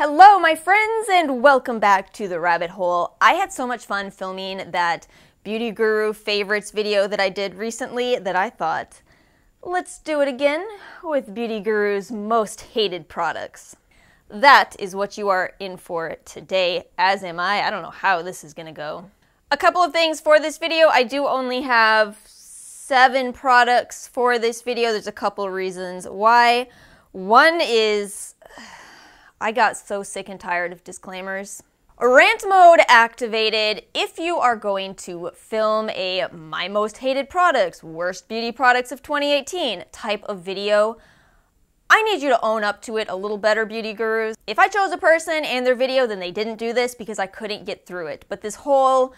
Hello my friends and welcome back to the rabbit hole. I had so much fun filming that beauty guru favorites video that I did recently that I thought, let's do it again with beauty guru's most hated products. That is what you are in for today, as am I. I don't know how this is gonna go. A couple of things for this video. I do only have 7 products for this video. There's a couple of reasons why. One is I got so sick and tired of disclaimers. Rant mode activated. If you are going to film a my most hated products, worst beauty products of 2018 type of video, I need you to own up to it a little better, beauty gurus. If I chose a person and their video, then they didn't do this because I couldn't get through it. But this whole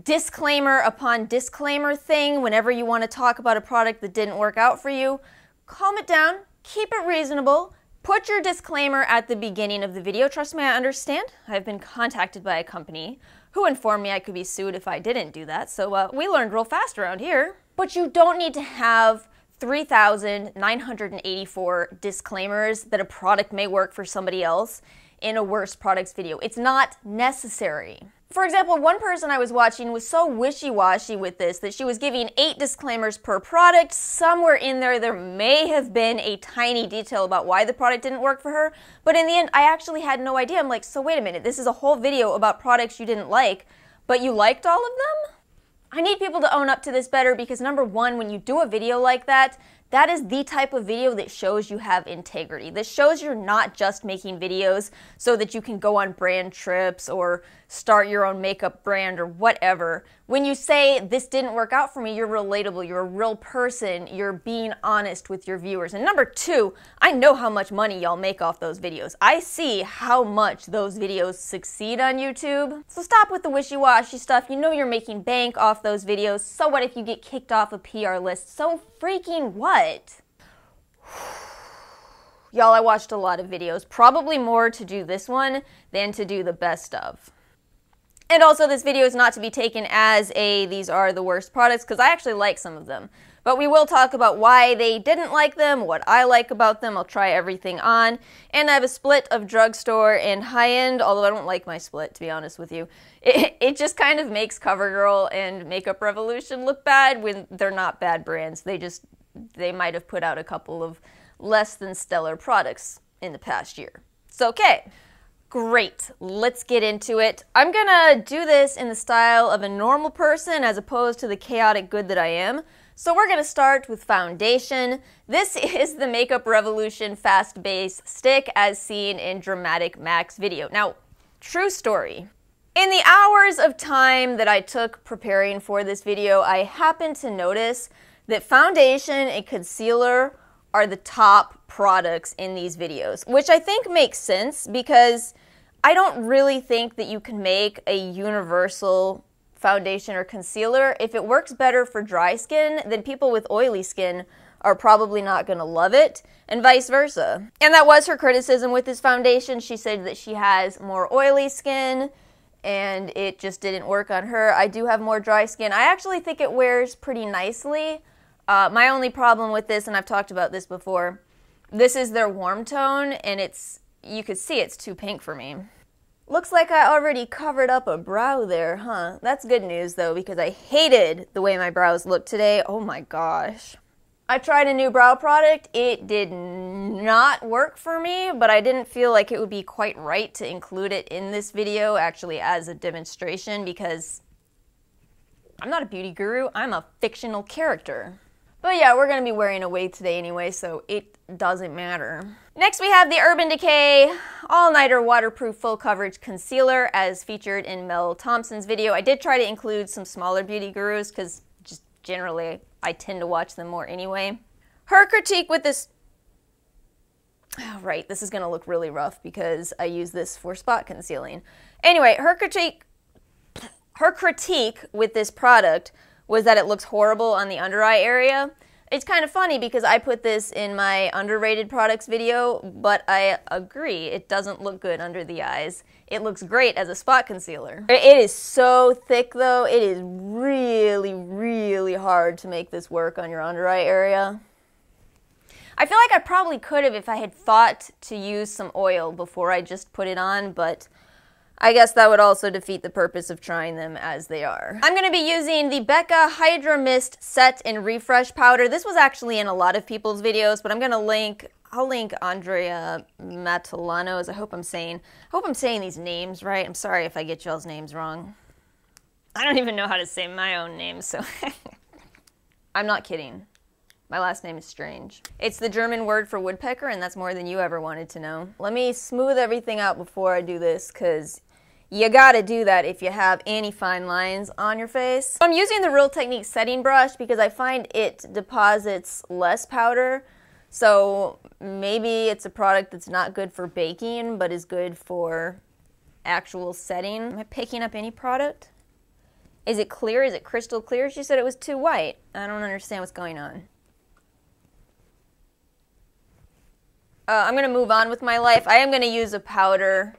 disclaimer upon disclaimer thing, whenever you want to talk about a product that didn't work out for you, calm it down, keep it reasonable. Put your disclaimer at the beginning of the video. Trust me, I understand. I've been contacted by a company who informed me I could be sued if I didn't do that, so we learned real fast around here. But you don't need to have 3,984 disclaimers that a product may work for somebody else in a worst products video. It's not necessary. For example, one person I was watching was so wishy-washy with this that she was giving 8 disclaimers per product. Somewhere in there may have been a tiny detail about why the product didn't work for her, but in the end, I actually had no idea. I'm like, so wait a minute, this is a whole video about products you didn't like, but you liked all of them? I need people to own up to this better because number one, when you do a video like that, that is the type of video that shows you have integrity. This shows you're not just making videos so that you can go on brand trips or start your own makeup brand or whatever. When you say, this didn't work out for me, you're relatable, you're a real person, you're being honest with your viewers. And number two, I know how much money y'all make off those videos. I see how much those videos succeed on YouTube. So stop with the wishy-washy stuff. You know you're making bank off those videos. So what if you get kicked off a PR list? So freaking what? Y'all, I watched a lot of videos, probably more to do this one than to do the best of. And also this video is not to be taken as these are the worst products, because I actually like some of them. But we will talk about why they didn't like them, what I like about them. I'll try everything on. And I have a split of drugstore and high-end, although I don't like my split, to be honest with you. It just kind of makes CoverGirl and Makeup Revolution look bad when they're not bad brands. They might have put out a couple of less than stellar products in the past year. So, okay. Great, let's get into it. I'm gonna do this in the style of a normal person as opposed to the chaotic good that I am. So we're gonna start with foundation. This is the Makeup Revolution Fast Base Stick as seen in Dramatic Mac's video. Now, true story. In the hours of time that I took preparing for this video, I happened to notice that foundation and concealer are the top products in these videos, which I think makes sense because I don't really think that you can make a universal foundation or concealer. If it works better for dry skin, then people with oily skin are probably not going to love it, and vice versa. And that was her criticism with this foundation. She said that she has more oily skin, and it just didn't work on her. I do have more dry skin. I actually think it wears pretty nicely. My only problem with this, and I've talked about this before, this is their warm tone, and you could see it's too pink for me. Looks like I already covered up a brow there, huh? That's good news, though, because I hated the way my brows looked today. Oh my gosh. I tried a new brow product. It did not work for me, but I didn't feel like it would be quite right to include it in this video, actually, as a demonstration, because I'm not a beauty guru. I'm a fictional character. But yeah, we're going to be wearing a wig today anyway, so it doesn't matter. Next we have the Urban Decay All-Nighter Waterproof Full Coverage Concealer as featured in Mel Thompson's video. I did try to include some smaller beauty gurus because just generally I tend to watch them more anyway. Her critique with this... Oh, right, this is going to look really rough because I use this for spot concealing. Anyway, her critique with this product was that it looks horrible on the under eye area. It's kind of funny because I put this in my underrated products video, but I agree, it doesn't look good under the eyes. It looks great as a spot concealer. It is so thick though, it is really, really hard to make this work on your under eye area. I feel like I probably could have if I had thought to use some oil before I just put it on, but I guess that would also defeat the purpose of trying them as they are. I'm going to be using the Becca Hydra Mist Set and Refresh Powder. This was actually in a lot of people's videos, but I'll link Andrea Matalanos. I hope I'm saying these names right. I'm sorry if I get y'all's names wrong. I don't even know how to say my own name, so I'm not kidding. My last name is strange. It's the German word for woodpecker, and that's more than you ever wanted to know. Let me smooth everything out before I do this, because you gotta do that if you have any fine lines on your face. I'm using the Real Technique setting brush because I find it deposits less powder. So maybe it's a product that's not good for baking, but is good for actual setting. Am I picking up any product? Is it clear? Is it crystal clear? She said it was too white. I don't understand what's going on. I'm going to move on with my life. I am going to use a powder.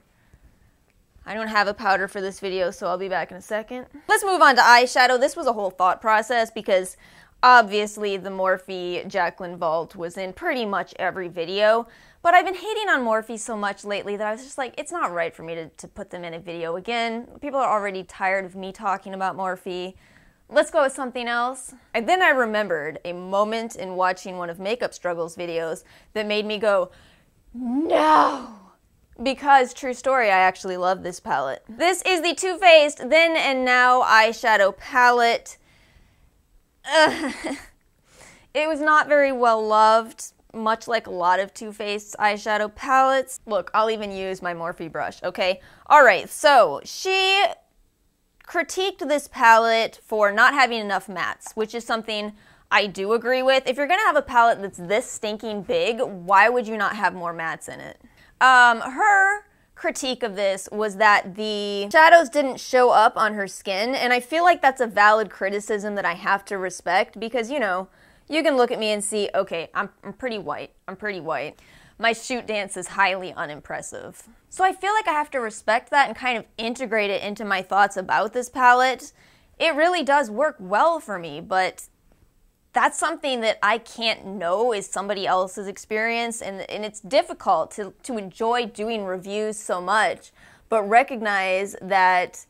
I don't have a powder for this video, so I'll be back in a second. Let's move on to eyeshadow. This was a whole thought process because obviously the Morphe Jacqueline Vault was in pretty much every video, but I've been hating on Morphe so much lately that I was just like, it's not right for me to put them in a video again. People are already tired of me talking about Morphe. Let's go with something else. And then I remembered a moment in watching one of Makeup Struggles videos that made me go, no! Because, true story, I actually love this palette. This is the Too Faced Then and Now eyeshadow palette. It was not very well loved, much like a lot of Too Faced eyeshadow palettes. Look, I'll even use my Morphe brush, okay? Alright, so she critiqued this palette for not having enough mattes, which is something I do agree with. If you're gonna have a palette that's this stinking big, why would you not have more mattes in it? Her critique of this was that the shadows didn't show up on her skin, and I feel like that's a valid criticism that I have to respect because, you know, you can look at me and see, okay, I'm pretty white. I'm pretty white. My shoot dance is highly unimpressive. So I feel like I have to respect that and kind of integrate it into my thoughts about this palette. It really does work well for me, but that's something that I can't know is somebody else's experience, and it's difficult to enjoy doing reviews so much, but recognize that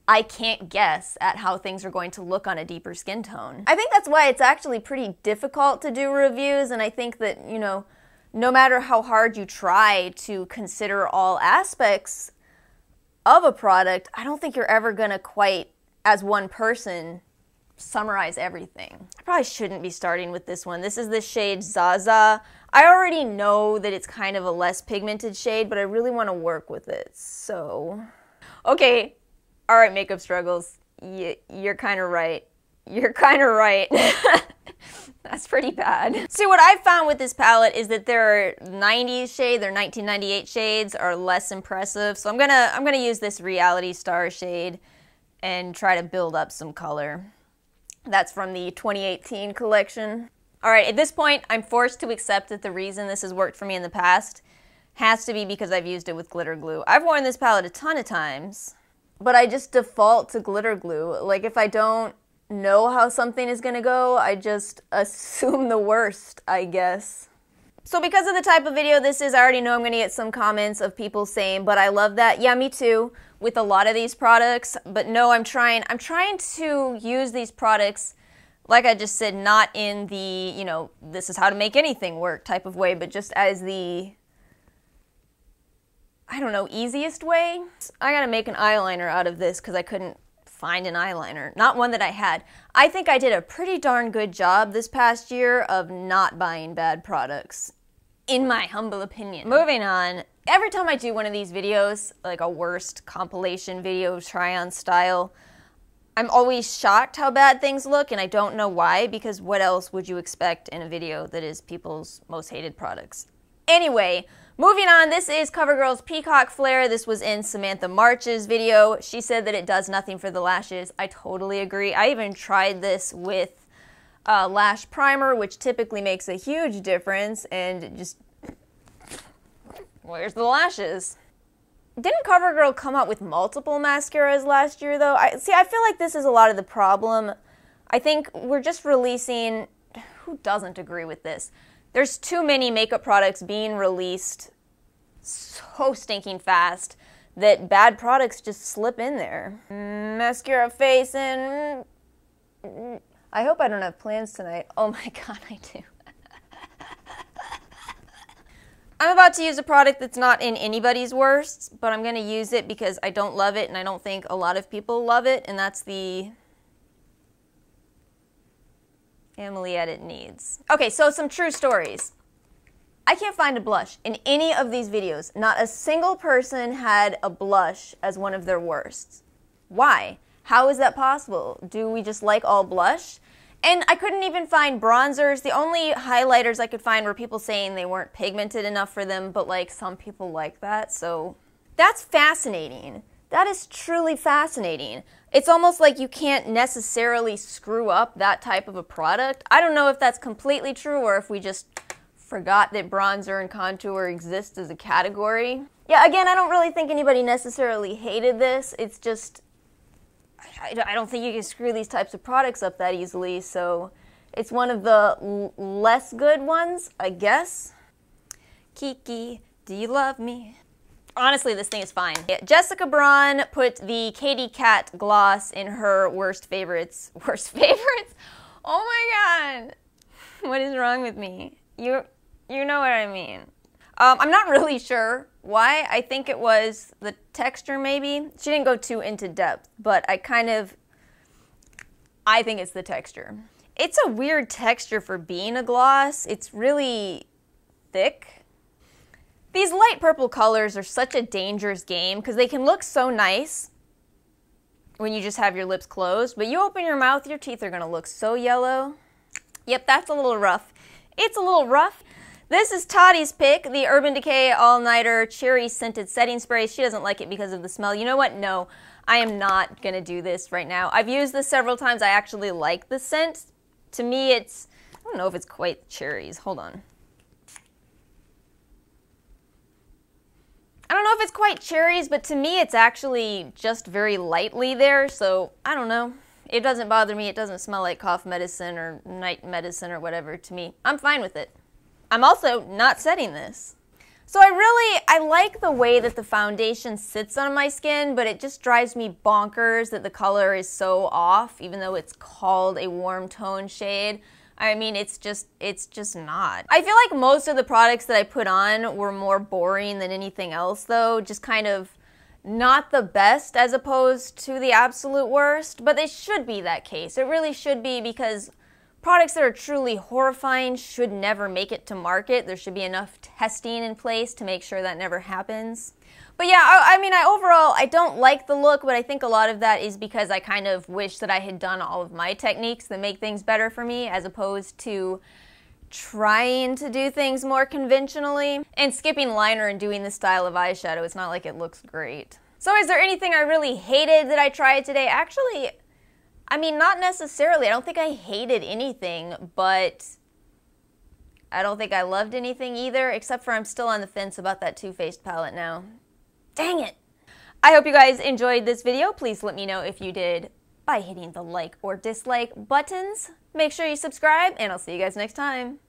I can't guess at how things are going to look on a deeper skin tone. I think that's why it's actually pretty difficult to do reviews, and I think that, you know, no matter how hard you try to consider all aspects of a product, I don't think you're ever gonna quite, as one person, summarize everything. I probably shouldn't be starting with this one. This is the shade Zaza. I already know that it's kind of a less pigmented shade, but I really want to work with it, so... Okay, alright, Makeup Struggles. You're kind of right. You're kind of right. That's pretty bad. See, what I've found with this palette is that their 90s shade, their 1998 shades are less impressive. So I'm gonna use this Reality Star shade and try to build up some color. That's from the 2018 collection. All right, at this point, I'm forced to accept that the reason this has worked for me in the past has to be because I've used it with glitter glue. I've worn this palette a ton of times, but I just default to glitter glue. Like, if I don't know how something is gonna go, I just assume the worst, I guess. So because of the type of video this is, I already know I'm gonna get some comments of people saying, but I love that. Yeah, me too, with a lot of these products. But no, I'm trying to use these products, like I just said, not in the, you know, this is how to make anything work type of way, but just as the, I don't know, easiest way. I gotta make an eyeliner out of this because I couldn't find an eyeliner, not one that I had. I think I did a pretty darn good job this past year of not buying bad products, in my humble opinion. Moving on, every time I do one of these videos, like a worst compilation video try-on style, I'm always shocked how bad things look, and I don't know why, because what else would you expect in a video that is people's most hated products? Anyway, moving on, this is CoverGirl's Peacock Flare. This was in Samantha March's video. She said that it does nothing for the lashes. I totally agree. I even tried this with lash primer, which typically makes a huge difference, and just, where's the lashes? Didn't CoverGirl come out with multiple mascaras last year, though? I feel like this is a lot of the problem. I think we're just releasing, who doesn't agree with this? There's too many makeup products being released so stinking fast that bad products just slip in there. Mascara face and... I hope I don't have plans tonight. Oh my god, I do. I'm about to use a product that's not in anybody's worst, but I'm going to use it because I don't love it and I don't think a lot of people love it, and that's the Emily Edit Needs. Okay, so some true stories. I can't find a blush in any of these videos. Not a single person had a blush as one of their worsts. Why? How is that possible? Do we just like all blush? And I couldn't even find bronzers. The only highlighters I could find were people saying they weren't pigmented enough for them, but like some people like that, so that's fascinating. That is truly fascinating. It's almost like you can't necessarily screw up that type of a product. I don't know if that's completely true or if we just forgot that bronzer and contour exist as a category. Yeah, again, I don't really think anybody necessarily hated this. It's just, I don't think you can screw these types of products up that easily, so it's one of the less good ones, I guess. Kiki, do you love me? Honestly, this thing is fine. Yeah, Jessica Braun put the Katy Kat gloss in her worst favorites. Worst favorites? Oh my god. What is wrong with me? You know what I mean. I'm not really sure why. I think it was the texture maybe. She didn't go too into depth, but I think it's the texture. It's a weird texture for being a gloss. It's really thick. These light purple colors are such a dangerous game because they can look so nice when you just have your lips closed, but you open your mouth, your teeth are gonna look so yellow. Yep, that's a little rough. It's a little rough. This is Toddy's pick, the Urban Decay All-Nighter Cherry Scented Setting Spray. She doesn't like it because of the smell. You know what? No, I am not going to do this right now. I've used this several times. I actually like the scent. To me, I don't know if it's quite cherries. Hold on. I don't know if it's quite cherries, but to me, it's actually just very lightly there. So, I don't know. It doesn't bother me. It doesn't smell like cough medicine or night medicine or whatever to me. I'm fine with it. I'm also not setting this. So I like the way that the foundation sits on my skin, but it just drives me bonkers that the color is so off, even though it's called a warm tone shade. I mean, it's just not. I feel like most of the products that I put on were more boring than anything else though, just kind of not the best as opposed to the absolute worst, but they should be that case. It really should be, because products that are truly horrifying should never make it to market. There should be enough testing in place to make sure that never happens. But yeah, I mean, overall, I don't like the look, but I think a lot of that is because I kind of wish that I had done all of my techniques that make things better for me, as opposed to trying to do things more conventionally. And skipping liner and doing this style of eyeshadow, it's not like it looks great. So is there anything I really hated that I tried today? Actually, I mean, not necessarily. I don't think I hated anything, but I don't think I loved anything either, except for I'm still on the fence about that Too Faced palette now. Dang it! I hope you guys enjoyed this video. Please let me know if you did by hitting the like or dislike buttons. Make sure you subscribe, and I'll see you guys next time.